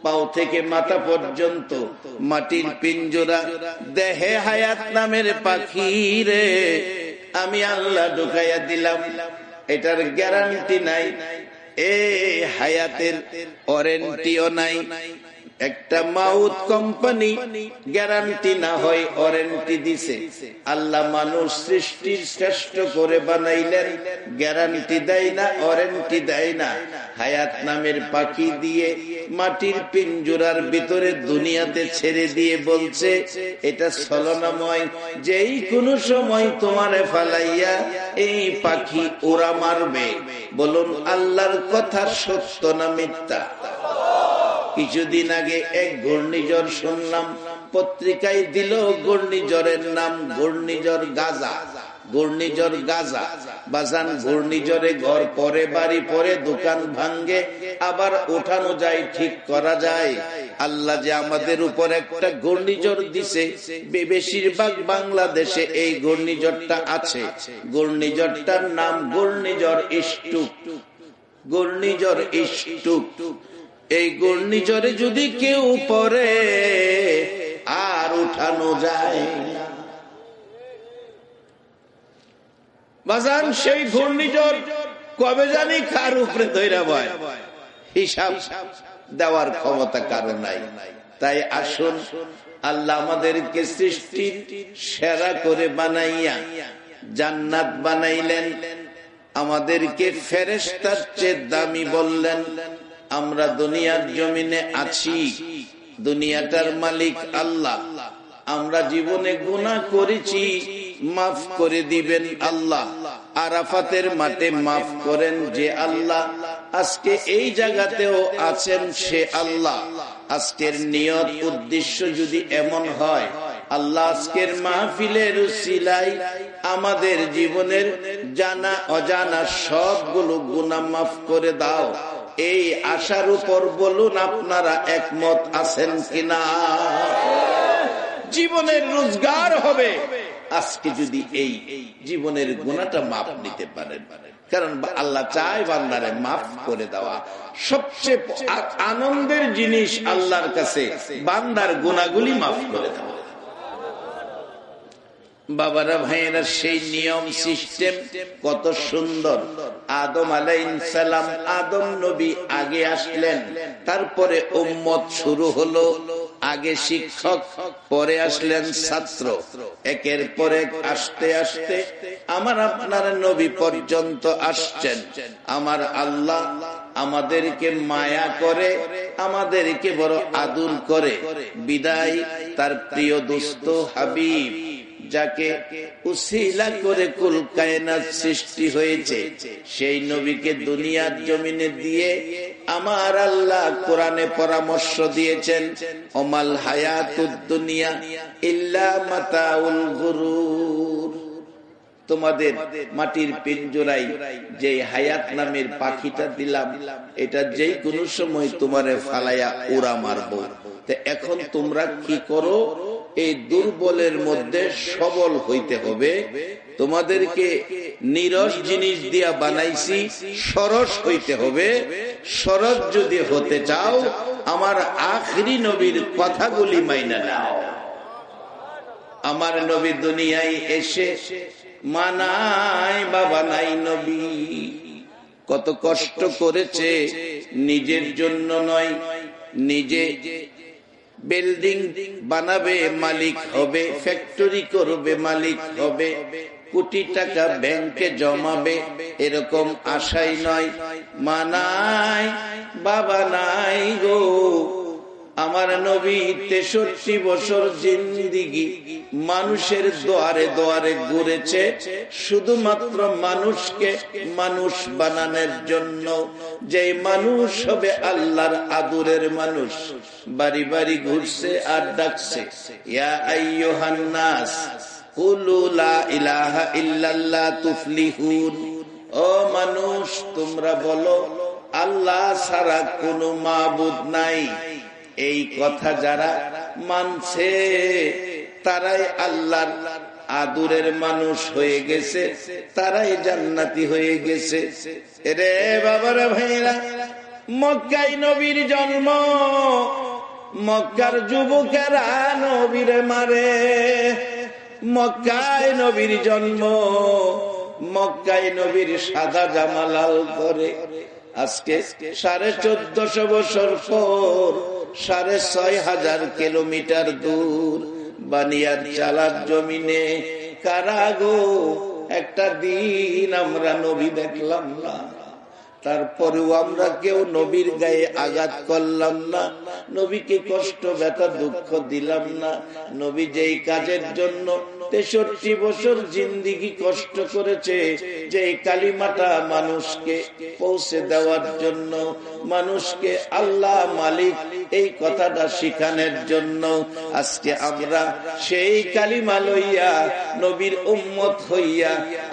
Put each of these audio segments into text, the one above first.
পাও থেকে মাথা পর্যন্ত মাটির পিঞ্জরা, দেহে হায়াত নামের পাখি রে আমি আল্লাহ ঢুকাইয়া দিলাম। এটার গ্যারান্টি নাই, হায়াতের ওয়ারেন্টিও নাই। একটা মাউত কোম্পানি গ্যারান্টি না হয় ওয়ারেন্টি দিছে। আল্লাহ মানুষ সৃষ্টির শ্রেষ্ঠ করে বানাইলেন, গ্যারান্টি দেয় না, ওয়ারেন্টি দেয় না। হায়াত নামের পাখি দিয়ে মাটির পিঞ্জরার ভিতরে দুনিয়াতে ছেড়ে দিয়ে বলছে এটা ছলনাময়, যেই কোনো সময় তোমারে ফালাইয়া এই পাখি ওরা মারবে। বলুন আল্লাহর কথা সত্য না মিথ্যা? কিছুদিন আগে এক ঘূর্ণিঝড় শুনলাম, পত্রিকায় দিল ঘূর্ণিঝড়ের নাম ঘূর্ণিঝড় গাজা। ঘূর্ণিঝড় গাজা বাজান, ঘূর্ণিঝড়ে ঘর পরে, বাড়ি পরে, দোকান ভাঙ্গে, আবার উঠানো যায়, ঠিক করা যায়। আল্লাহ যে আমাদের উপর একটা ঘূর্ণিঝড় দিছে, বেশিরভাগ বাংলাদেশে এই ঘূর্ণিঝড়টা আছে। ঘূর্ণিঝড়টার নাম ঘূর্ণিঝড় ইস্টুক। ঘূর্ণিঝড় ইস্টুক। এই ঘূর্ণিঝড়ে যদি কেউ পড়ে আর উঠানো যায় বাজান, সেই ঘূর্ণিঝড় কবে জানি কার উপরে ধইরা বয়, হিসাব দেওয়ার ক্ষমতা কারো নাই। তাই আসুন, আল্লাহ আমাদেরকে সৃষ্টির সেরা করে বানাইয়া জান্নাত বানাইলেন, আমাদেরকে ফেরেশতার চেয়ে দামি বললেন। আমরা দুনিয়ার জমিনে আছি, দুনিয়াটার মালিক আল্লাহ। আমরা জীবনে গুনাহ করেছি, মাফ করে দিবেন আল্লাহ। আরাফাতের মাঠে মাফ করেন যে আল্লাহ। আজকে এই জায়গাতেও আছেন সে আল্লাহ। আজকের নিয়ত উদ্দেশ্য যদি এমন হয়, আল্লাহ আজকের মাহফিলের উসিলায় আমাদের জীবনের জানা অজানা সবগুলো গুনাহ মাফ করে দাও, এই আশার উপর বলুন আপনারা একমত আছেন কিনা? জীবনের রোজগার হবে আজকে যদি এই জীবনের গুনাহটা মাফ নিতে পারেন। কারণ আল্লাহ চায় বান্দারে মাফ করে দেওয়া। সবচেয়ে আনন্দের জিনিস আল্লাহর কাছে বান্দার গুনাহগুলি মাফ করে দেওয়া। বাবারা ভাইয়েরা, সেই নিয়ম সিস্টেম কত সুন্দর। আদম আলাইহিস সালাম, আদম নবী আগে আসলেন, তারপরে উম্মত শুরু হলো। আগে শিক্ষক, পরে আসলেন ছাত্র। একের পর এক আসতে আসতে আমার আপনার নবী পর্যন্ত আসছেন। আমার আল্লাহ আমাদেরকে মায়া করে, আমাদেরকে বড় আদর করে। বিদায় তার প্রিয় দোস্ত হাবিব, যাকে উসিলা করে কুল কায়নাত সৃষ্টি হয়েছে, সেই নবীকে দুনিয়ার জমিনে দিয়ে আমার আল্লাহ কোরআনে পরামর্শ দিয়েছেন, ওমাল হায়াতুদ দুনিয়া ইল্লা মাতাউল গুরুর। তোমাদের মাটির পিঞ্জরায় যে হায়াত নামের পাখিটা দিলাম, এটা যেই কোনো সময় তোমারে ফালাইয়া উড়া মারবো। এখন তোমরা কি করো? এই দুর্বলের মধ্যে সবল হইতে হবে। তোমাদেরকে নিরস জিনিস দিয়া বানাইছি, সরস হইতে হবে। সরস যদি হতে চাও, আমার আখরি নবীর কথাগুলি মাইনা নাও। আমার নবী দুনিয়ায় এসে মানাই বাবা নাই নবী, কত কষ্ট করেছে। নিজের জন্য নয়, নিজে বিল্ডিং বানাবে, মালিক হবে, ফ্যাক্টরি করবে, মালিক হবে, কোটি টাকা ব্যাংকে জমাবে, এরকম আশাই নয়। মানাই বাবা নাই গো। আমার নবী 63 বছর জিন্দিগি মানুষের দোয়ারে দোয়ারে ঘুরেছে, শুধুমাত্র মানুষকে মানুষ বানানোর জন্য। যে মানুষ হবে আল্লাহর আদরের মানুষ, বাড়ি বাড়ি ঘুরছে আর ডাকছে, ইয়া আইয়ুহান নাস কুলু লা ইলাহা ইল্লাল্লাহ তুফলিহুন। ও মানুষ, তোমরা বলো আল্লাহ ছাড়া কোনো মাবুদ নাই। এই কথা যারা মানছে তারাই আল্লাহর আদরের মানুষ হয়ে গেছে, তারাই জান্নাতি হয়ে গেছে। রে বাবারা ভাইরা, মক্কায় নবীর জন্ম, মক্কার যুবকেরা নবীরে মারে। মক্কায় নবীর জন্ম, মক্কায় নবীর সাদা জামা লাল করে। আজকে 1450 বছর পর 6500 কিলোমিটার দূর বানিয়ার চালার জমিনে কারাগো একটা দিন আমরা নবী দেখলাম না। তারপরেও আমরা কেউ নবীর গায়ে আঘাত করলাম না, নবীকে কষ্ট ব্যথা দুঃখ দিলাম না। নবী যেই কাজের জন্য 63 বছর জিন্দিগি কষ্ট করেছে, যে কালিমাটা মানুষকে পৌঁছে দেওয়ার জন্য, মানুষকে আল্লাহ মালিক এই কথাটা শিখানোর জন্য, আজকে আমরা সেই কালিমা লইয়া নবীর উম্মত হইয়া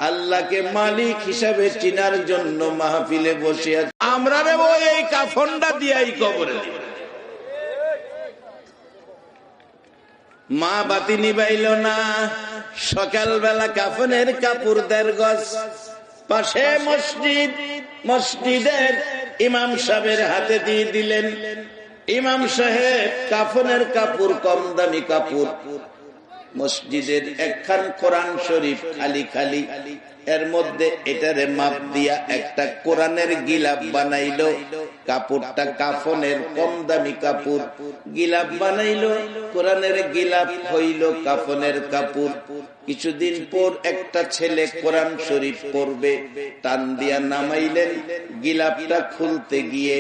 আল্লাহকে মালিক হিসাবে চিনার জন্য মাহফিলে বসে আছি। আমরা রে এই কাফনটা দিয়াই কবরে দিব। মা বাতি নিবাইল না, সকালবেলা কাফনের কাপড় 1.5 গজ, পাশে মসজিদ, মসজিদের ইমাম সাহেবের হাতে দিয়ে দিলেন। ইমাম সাহেব কাফনের কাপড়, কম দামি কাপড়, মসজিদের একখান কোরআন শরীফ খালি খালি, এর মধ্যে এটারে মাপ দিয়া একটা কোরআনের গিলাপ বানাইলো। কাপড়টা কাফনের কম দামি কাপড়, গিলাপ বানাইলো, কোরআনের গিলাপ হইল কাফনের কাপড়। কিছুদিন পর একটা ছেলে কোরআন শরীফ পড়বে, টান দিয়া নামাইলেন। গিলাপটা খুলতে গিয়ে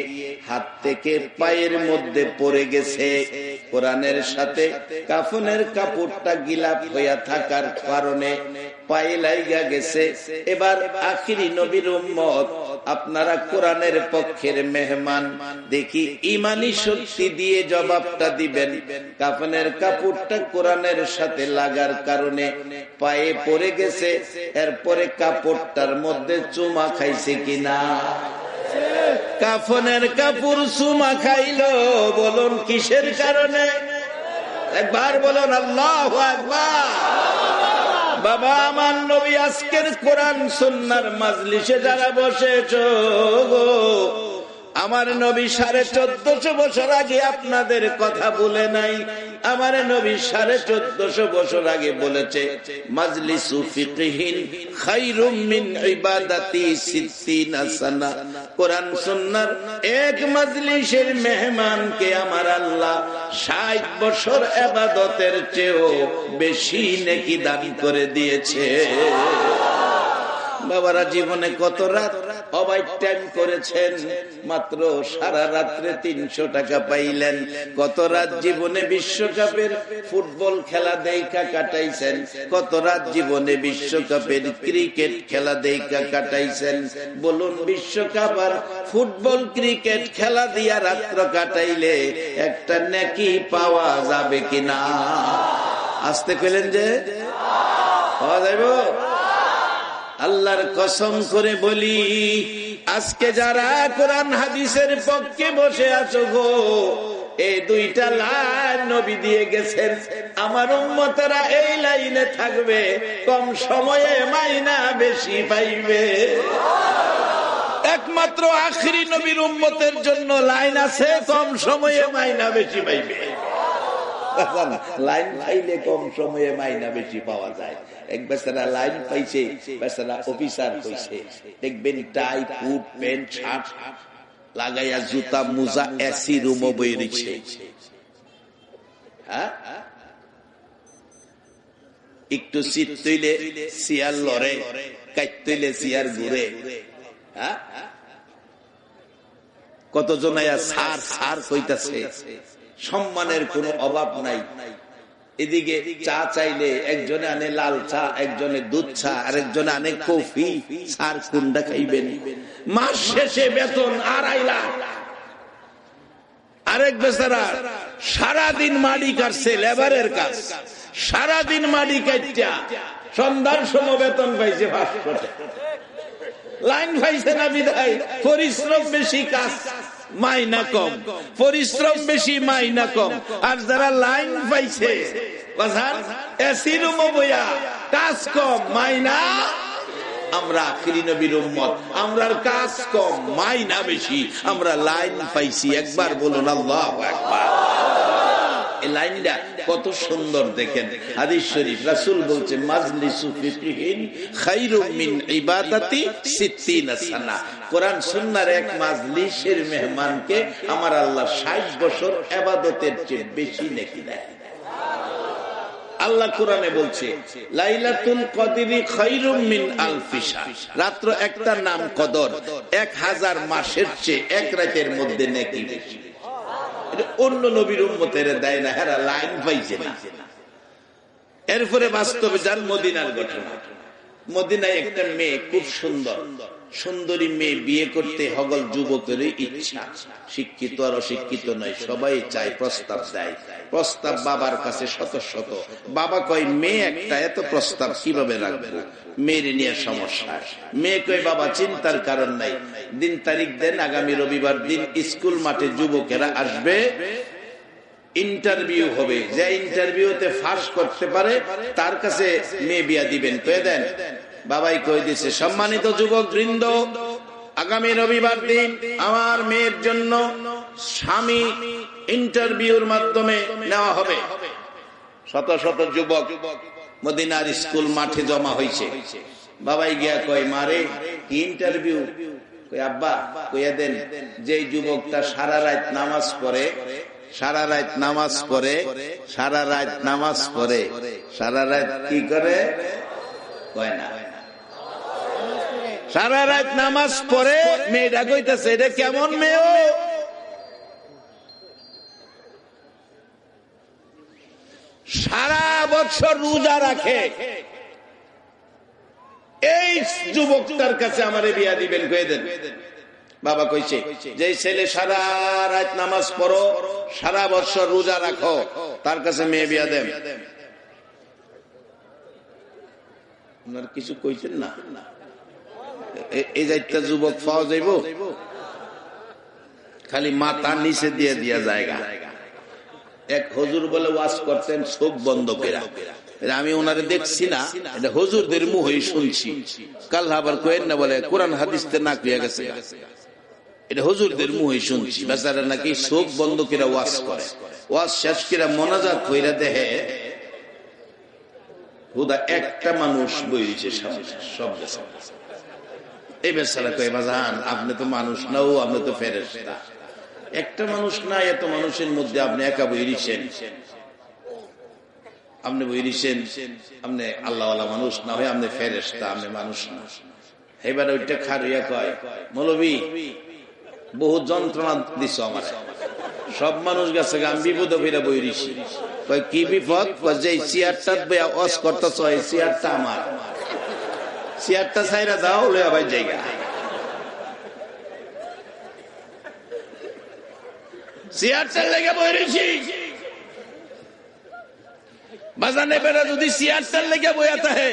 হাত থেকে পায়ের মধ্যে পড়ে গেছে। কোরআনের সাথে কাফনের কাপড়টা গিলাপ হইয়া থাকার কারণে পায়ে লাইগা গেছে। এবার আখিরি নবীর উম্মত, আপনারা কোরআনের পক্ষের মেহমান, দেখি ইমানি শক্তি দিয়ে জবাবটা দিবেন। কাফনের কাপড়টা কোরআনের সাথে লাগার কারণে পায়ে পড়ে গেছে, এরপরে কাপড়টার মধ্যে চুমা খাইছে কিনা? কাফনের কাপড় চুমা খাইলো। বলুন কিসের কারণে? একবার বলুন আল্লাহু আকবার। বাবা আমার নবী, আজকের কোরআন সুন্নাহর মাজলিসে যারা বসেছো গো, আমার নবী 1450 বছর আগে আপনাদের কথা বলে নাই। আমার নবী 1450 বছর আগে বলেছে, মাজলিসু ফিকহিন খায়রুম মিন ইবাদাতি 60 সানা। কোরআন সুন্নাহর এক মাজলিসের মেহমানকে আমার আল্লাহ 60 বছর ইবাদতের চেয়েও বেশি নেকি দান করে দিয়েছে। বাবারা, জীবনে কত রাত ওভার টাইম করেছেন, মাত্র সারা রাত্রে 300 টাকা পাইলেন। কত রাত জীবনে বিশ্বকাপের ফুটবল খেলা দেখা কাটাইছেন, কত রাত জীবনে বিশ্বকাপের ক্রিকেট খেলা দেখা কাটাইছেন। বলুন, বিশ্বকাপ আর ফুটবল ক্রিকেট খেলা দিয়া রাত্র কাটাইলে একটা নেকি পাওয়া যাবে কিনা? আসতে কইলেন যে পাওয়া যাবে। আল্লাহর কসম করে বলি, আজকে যারা কোরআন হাদিসের পক্ষে বসে আছো গো, এই 2টা লাইন নবী দিয়ে গেছেন। আমার উম্মতেরা এই লাইনে থাকবে, কম সময়ে মাইনা বেশি পাইবে। একমাত্র আখিরি নবীর উম্মতের জন্য লাইন আছে, কম সময়ে মাইনা বেশি পাইবে। লাইন পাইলে কম সময়ে মাইনা বেশি পাওয়া যায়। এক বেচারা লাইন পাইছে, বেচারা অফিসার হইছে, দেখবেন টাই কোট প্যান্ট শার্ট লাগাইয়া, জুতা মোজা, এসি রুমও বইছে। একটু শীত তৈলে চেয়ার লড়ে, কাইট তৈলে চেয়ার ঘুরে। কতজন সার সার কইতাছে, সম্মানের কোনো অভাব নাই। এদিকে চা চাইলে একজনে আনে লাল চা, একজনে দুধ চা, আরেকজনে আনে কফি। সার কোনটা খাইবেন? মাস শেষে বেতন 2.5 লাখ। আরেক বেচারা সারাদিন মাটি কাটছে, লেবারের কাজ, সারাদিন মাটি কাটটা সন্ধ্যার সময় বেতন পাইছে 500 টাকা। লাইন পাইছে না বিধায় পরিশ্রম বেশি, কাজ মাইনা কম। পরিশ্রম বেশি, মাইনা কম। আর যারা লাইন পাইছে, এসি রুমে বইয়া কাজ কম, মাইনা আমরা আখিরি নবীর উম্মত, আমরার কাজ কম মাইনা বেশি, আমরা লাইন পাইছি। একবার বলুন আল্লাহু আকবার। এই লাইনটা কত সুন্দর দেখেন, হাদিস শরীফ রাসূল বলছে মাজলিসু ফিকহিন খায়রুম মিন ইবাদাতি 60 সানা। কোরআন সুন্নাহর এক মাজলিসের মেহমানকে আমার আল্লাহ 60 বছর ইবাদতের চেয়ে বেশি নেকি দেয়। আল্লাহ কোরআনে বলছে লাইলাতুল কদরি খায়রুম মিন আলফি শাহর, রাত্র একটা নাম কদর 1000 মাসের চেয়ে এক রাতের মধ্যে নেকি বেশি। এটা অন্য নবীর উম্মতের দেয় না, হেরা লাইন পাইছে না। এরপরে বাস্তবে যান মদিনার ঘটনা। মদিনায় একটা মেয়ে খুব সুন্দর, সুন্দরী মেয়ে বিয়ে করতে হগল যুবকের ইচ্ছা, শিক্ষিত আর অশিক্ষিত নয়, সবাই চায়, প্রস্তাব দেয়। প্রস্তাব বাবার কাছে শত শত, বাবা কয় মেয়ে একটা, এত প্রস্তাব কিভাবে রাখবো, মেয়ের নিয়ে সমস্যা। মেয়ে কয় বাবা চিন্তার কারণ নাই, দিন তারিখ দেন, আগামী রবিবার দিন স্কুল মাঠে যুবকেরা আসবে, ইন্টারভিউ হবে, যে ইন্টারভিউতে পাস করতে পারে তার কাছে মেয়ে বিয়া দিবেন, কয়ে দেন। বাবাই কয়ে দিছে সম্মানিত যুবক বৃন্দ, আগামী রবিবার দিন আমার মেয়ের জন্য স্বামী ইন্টারভিউর মাধ্যমে নেওয়া হবে। শত শত যুবক মদিনার স্কুল মাঠে জমা হয়েছে। বাবাই গিয়া কয় মারে কি ইন্টারভিউ? কই আব্বা কইয়া দেন যে যুবকটা সারা রাত নামাজ পড়ে, সারা রাত নামাজ পড়ে, সারা রাত নামাজ পড়ে, সারা রাত কি করে কয় না, সারা রাত নামাজ পড়ে, মেয়েটা কইতাছে এটা কেমন মেয়ে? সারা বছর রোজা রাখে, এই যুবকটার কাছে আমারে বিয়া দিবেন, কয়ে দেন। বাবা কইছে যে ছেলে সারা রাত নামাজ পড়ো, সারা বছর রোজা রাখো, তার কাছে মেয়ে বিয়া দেন। আপনার কিছু কইছেন না? এই যাইতে যুবক পাওয়া যাইব? খালি মাথা নিচে দিয়ে দিয়া জায়গা। এক হুজুর বলে ওয়াজ করতেন চোখ বন্ধ করে, আমি ওনারে দেখছি না, এটা হুজুরদের মুখে শুনছি। কাল আবার কয়েন না বলে কোরআন হাদিসতে না কইয়া গেছে, এটা হুজুরদের মুখে শুনছি। বেচারা নাকি চোখ বন্ধ করে ওয়াজ করে, ওয়াজ শেষ করে মোনাজাত কইরা দেহে হুদা একটা মানুষ বইছে সামনে, সব গেছে। এই বেচারা কয় বাজান আপনি তো মানুষ না, ও আপনি তো ফেরেশতা। একটা মানুষ না, এত মানুষের মধ্যে আপনি একা বইরিছেন, আপনি বইরিছেন, আপনি আল্লাহওয়ালা মানুষ না হয় আপনি ফেরেশতা, আপনি মানুষ না। এবার ওইটা খারিয়া কয় মৌলবী বহু যন্ত্রণা দিছ আমার, সব মানুষ গেছে, আমি বিপদ ফিরে বইরিছি। কয় কি বিপদ? যে চেয়ারটা ওয়াজ করতেছ এই চেয়ারটা আমার, চেয়ারটা ছাইরা দাও, হলে আবার জায়গা। চেয়ারটার লেগে বইরেছি বাজানে বেড়া, যদি চেয়ারটার লেগে বইয়া থাকে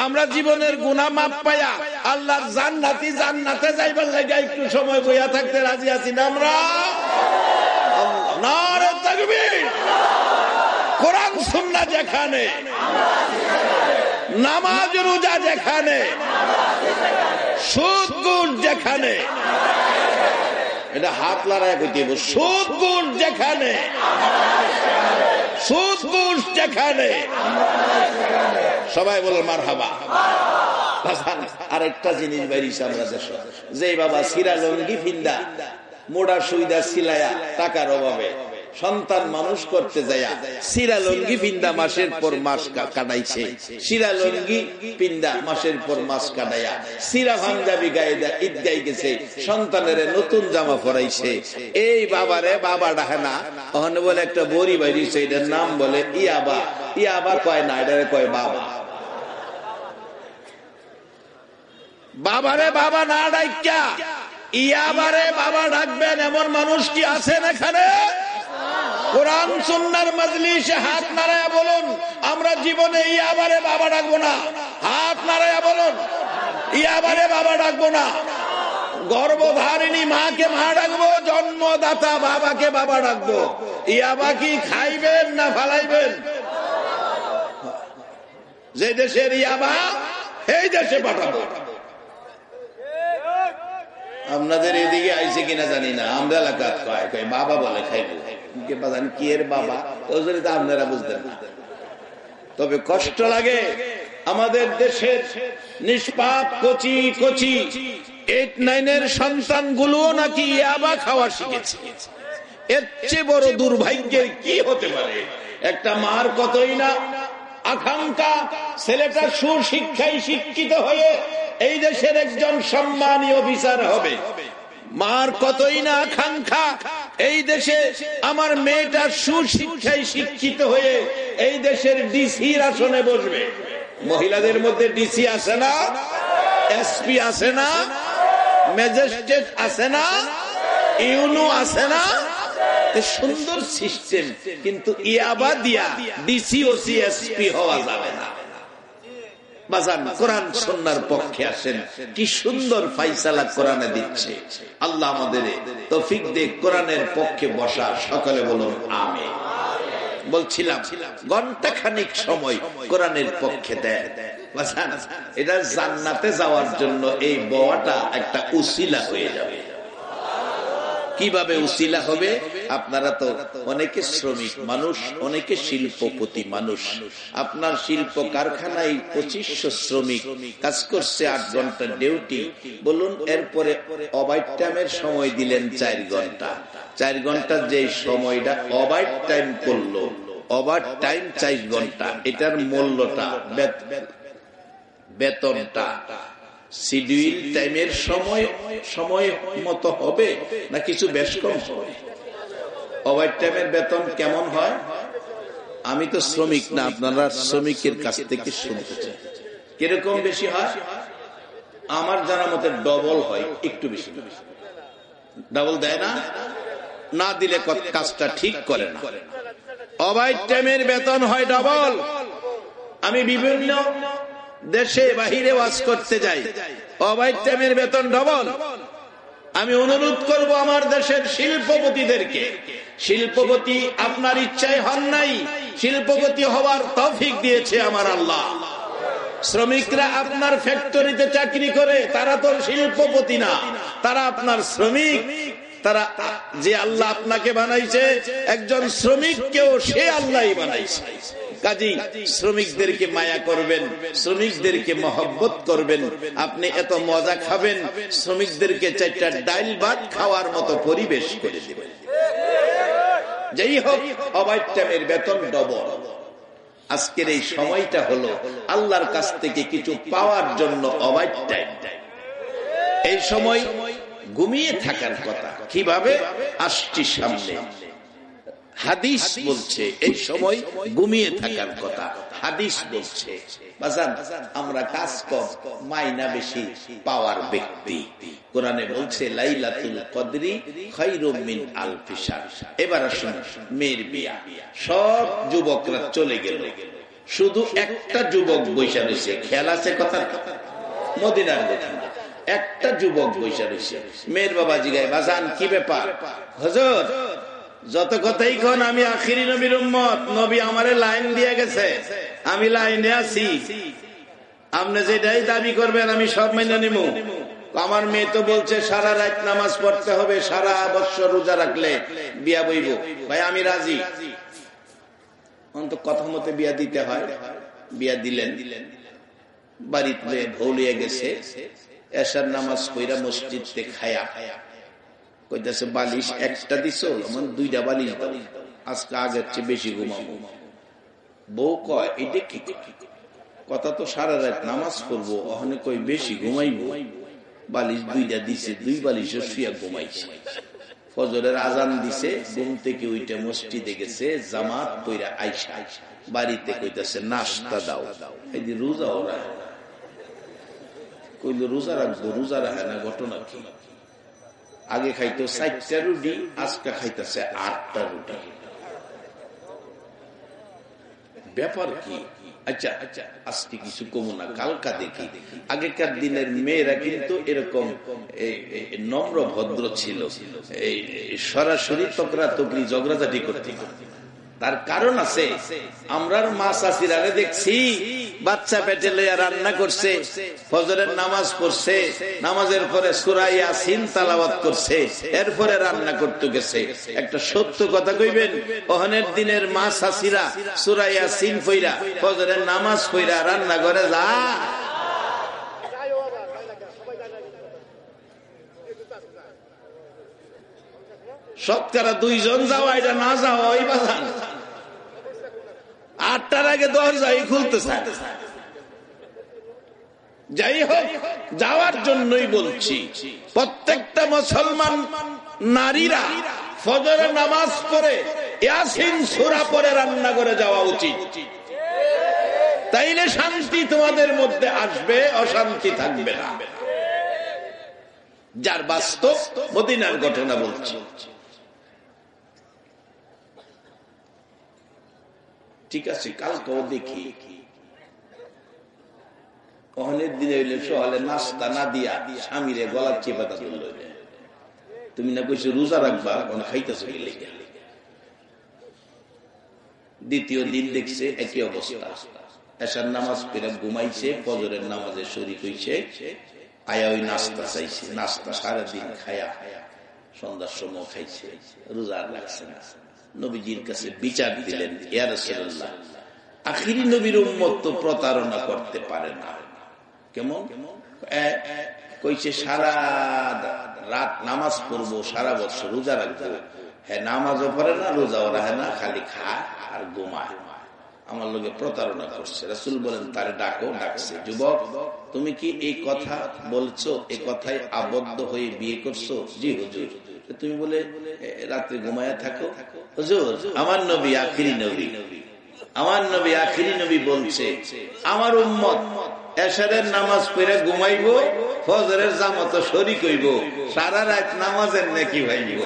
আমরা জীবনের গুনাহ মাপ পাইয়া আল্লাহর জান্নাতি জান্নাতে যাইবার লাগে একটু সময় বইয়া থাকতে রাজি আছি না আমরা? নারে তাকবীর! কোরআন সুন্নাহ যেখানে, নামাজ রোজা যেখানে, সুদ ঘুষ যেখানে, এটা হাত লড়াই করতে হবে, সুদ ঘুষ যেখানে, সুদ ঘুষ যেখানে, সবাই বলে মারহাবা। আরেকটা জিনিস বাইরিছে আমরা দেশ, যে বাবা সিরা লঙ্গি ফিন্দা মোড়া সুইদা সিলায়া টাকার অভাবে সন্তান মানুষ করতে যায়া সিরা লঙ্গি পিন্দা মাসের পর মাস কাটাইছে, সিরা লঙ্গি পিন্দা মাসের পর মাস কাটাইয়া সিরা পাঞ্জাবি গায়ে ঈদ গাই গেছে, সন্তানের নতুন জামা পরাইছে। এই বাবারে বাবা ডাকে না, ওখানে বলে একটা বড়ি বাইরিছে, এটার নাম বলে ইয়াবা। ইয়াবা কয় না, এটারে কয় বাবা। বাবারে বাবা না ডাইকা ইয়াবারে বাবা ডাকবেন এমন মানুষ কি আছেন এখানে? কোরআন সুন্নাহর মজলিসে হাত নাড়ায়া বলুন, আমরা জীবনে ইয়াবারে বাবা ডাকবো না। হাত নাড়ায়া বলুন, ইয়াবারে বাবা ডাকবো না। গর্ভধারিণী মাকে মা ডাকবো, জন্মদাতা বাবাকে বাবা ডাকবো। ইয়াবা কি খাইবেন না ফালাইবেন? যে দেশের ইয়াবা সেই দেশে পাঠাবো। আপনাদের এদিকে আইছে কিনা জানি না, আমরা এলাকাত কয় বাবা বলে খাইবো, কি এর বাবা, আপনারা বুঝতেন না। তবে কষ্ট লাগে, আমাদের দেশের নিষ্পাপ কচি কচি 8-9 সন্তান গুলো নাকি ইয়াবা খাওয়া শিখেছে। এর চেয়ে বড় দুর্ভাগ্যের কি হতে পারে? একটা মার কতই না আকাঙ্ক্ষা ছেলেটা সুশিক্ষায় শিক্ষিত হয়ে এই দেশের একজন সম্মানী অফিসার হবে। মার কতই না আকাঙ্ক্ষা এই দেশে আমার মেয়েটা সুশিক্ষায় শিক্ষিত হয়ে এই দেশের ডিসির আসনে বসবে। মহিলাদের মধ্যে ডিসি আছে না, এসপি আছে না, ম্যাজিস্ট্রেট আছে না, ইউনো আছে না, সুন্দর সিস্টেম। কিন্তু ইয়াবা দিয়া ডিসি ও সিএসপি হওয়া যাবে না। বাজান, কোরআন সুন্নাহর পক্ষে আসেন, কি সুন্দর ফাইসালা কোরআনে দিচ্ছে। আল্লাহ আমাদের তৌফিক দে কোরআনের পক্ষে বসা। সকলে বলুন আমিন। বলছিলাম ঘন্টা খানিক সময় কোরআনের পক্ষে দেয় বাজান, এটা জান্নাতে যাওয়ার জন্য এই বওয়াটা একটা উসিলা হয়ে যাবে। কিভাবে উসিলা হবে? আপনারা তো অনেকে শ্রমিক মানুষ, অনেকে শিল্পপতি মানুষ। আপনার শিল্প কারখানায় 2500 শ্রমিক কাজ করছে, 8 ঘন্টা ডিউটি। বলুন, এরপরে ওভার টাইমের সময় দিলেন 4 ঘন্টা। 4 ঘন্টার যে সময়টা ওভার টাইম করলো, ওভার টাইম 4 ঘন্টা, এটার মূল্যটা, বেতনটা শিডিউল টাইমের সময় মতো হবে না কিছু বেশ কম হবে? ওভার টাইমের বেতন কেমন হয়? আমি তো শ্রমিক না, আপনারা শ্রমিকের কাছ থেকে শুনতে চাই কিরকম বেশি হয়। আমার জানা মতে ডবল হয়, একটু বেশি। ডবল দেয় না, না দিলে কাজটা ঠিক করে না। ওভার টাইমের বেতন হয় ডবল। আমি বিভিন্ন দেশে বাহিরে ওয়াজ করতে যাই, ওভার টাইমের বেতন ডবল। আমি অনুরোধ করব আমার দেশের শিল্পপতিদেরকে, শিল্পপতি আপনার ইচ্ছায় হন নাই, শিল্পপতি হওয়ার তৌফিক দিয়েছে আমার আল্লাহ। শ্রমিকরা আপনার ফ্যাক্টরিতে চাকরি করে, তারা তো শিল্পপতি না, তারা আপনার শ্রমিক। তারা যে আল্লাহ আপনাকে বানাইছে, একজন শ্রমিককেও সে আল্লাহই বানাইছে। কাজী শ্রমিকদেরকে মায়া করবেন, শ্রমিকদেরকে মহব্বত করবেন। আপনি এত মজা খাবেন, শ্রমিকদেরকে 4টা ডাল ভাত খাওয়ার মতো পরিবেশ করে দিবেন। যাই হোক, ওভার টাইমের বেতন ডবল। আজকের এই সময়টা হলো আল্লাহর কাছ থেকে কিছু পাওয়ার জন্য ওভার টাইম। এই সময় ঘুমিয়ে থাকার কথা। কিভাবে? আসছি সামনে। হাদিস বলছে এই সময় ঘুমিয়ে থাকার কথা। হাদিস বলছে বাজান, আমরা কাজ কম, মাইনা বেশি পাওয়ার ব্যক্তি। কোরআনে বলছে লাইলাতুল কদরি খায়রুম মিন আলফি শাহর। এবার আসুন, মেয়ের বিয়া। সব যুবকরা চলে গেল, শুধু একটা যুবক বৈশা রয়েছে। খেয়াল আছে কথা? মদিনার কথা। একটা যুবক বৈশা রয়েছে। মেয়ের বাবা জিগায়, বাজান কি ব্যাপার? হুজুর, যত কথাই কোন আমি আখিরি নবীর উম্মত, নবী আমারে লাইন দিয়ে গেছে, আমি লাইনে আছি, আপনি যেটাই দাবি করবেন আমি সব মেনে নিব। আমার মেয়ে তো বলছে সারা রাত নামাজ পড়তে হবে, সারা বছর রোজা রাখলে বিয়া বইব। ভাই আমি রাজি। অন্ত কথা মতো বিয়া দিতে হয়। বিয়া দিলেন, বাড়িতে ভৌলিয়ে গেছে, এশার নামাজ পড়া মসজিদে খায়া কইতাছে, বালিশ একটা দিছো, আমার 2টা বালিশ দাও, আজকে আগের চেয়ে বেশি ঘুমাবো। বউ কয়, এটা কি কথা? তো সারা রাত নামাজ পড়বো, ওখানে কই বেশি ঘুমাইবো। বালিশ 2টা দিছে, 2 বালিশে শুয়া ঘুমাইছে। ফজরের আজান দিছে, ঘুম থেকে উইটা মসজিদে গেছে, জামাত পইরা আইসা বাড়িতে কইতাছে নাস্তা দাও। এই যে রোজা ওরা কইল রোজা রাখবো, রোজা রাখে না, ঘটনা কি? আগে খাইতো 4টা রুটি, আজকে খাইতেছে 8টা রুটি। ব্যাপার কি? আচ্ছা আজকে কিছু কমো না, কালকা দেখি। আগেকার দিনের মেয়েরা কিন্তু এরকম নম্র ভদ্র ছিল, সরাসরি তকরা তকরি ঝগড়াঝাটি করতে। তার কারণ আছে। আমরা মা চাচিরা দেখছি বাচ্চা পেটে লইয়া রান্না করছে, ফজরের নামাজ পড়ছে, নামাজের পরে সূরা ইয়াসিন তেলাওয়াত করছে, এরপরে রান্না করতে গেছে। একটা সত্য কথা কইবেন, ওহনের দিনের মা চাচিরা সূরা ইয়াসিন পড়া ফজরের নামাজ পড়া রান্না করে যা শতকরা 2 জন যাওয়া, এটা না যাওয়া ওই বাজান 8টার আগে দরজাই খুলতে চায়। যাই হোক, যাওয়ার জন্যই বলছি, প্রত্যেকটা মুসলমান নারীরা ফজরের নামাজ পড়ে ইয়াসিন সূরা পড়ে রান্না করে যাওয়া উচিত। তাইলে শান্তি তোমাদের মধ্যে আসবে, অশান্তি থাকবে না। যার বাস্তব মদিনার ঘটনা বলছি। ঠিক আছে, কালকেও দেখি অনেক দিনে হইলে সকালে নাস্তা না দিয়া স্বামীরে গলার চেপাতা তুলল, তুমি না কইছো রোজা রাখবা, খাইতেছো গেলে। দ্বিতীয় দিন দেখছে একই অবস্থা, এশার নামাজ পড়ে ঘুমাইছে, ফজরের নামাজে শরীক হইছে, আয়া ওই নাস্তা চাইছে, নাস্তা সারাদিন খায়া সন্ধ্যার সময় খাইছে, রোজা রাখছে না। নবীজির কাছে বিচার দিলেন, ইয়া রাসূলুল্লাহ, আখিরি নবীর উম্মত তো প্রতারণা করতে পারে না। কেমন? কইছে সারা রাত নামাজ পড়বো, সারা বছর রোজা রাখবো, হ্যাঁ নামাজও পড়ে না, রোজাও রাখে না, খালি খায় আর ঘুমায়, আমার লোকে প্রতারণা করছে। রাসূল বলেন, তারে ডাকো। ডাকছে, যুবক তুমি কি এই কথা বলছো, এই কথায় আবদ্ধ হয়ে বিয়ে করছো? জি হুজুর। তুমি বলে রাত্রে ঘুমায়া থাকো? হুজুর, আমার নবী আখিরি নবী, আমার নবী আখিরি নবী বলছে, আমার উম্মত এশারের নামাজ পড়ে ঘুমাইবো, ফজরের জামাতে শরীক হইব, সারা রাত নামাজের নেকি হইব।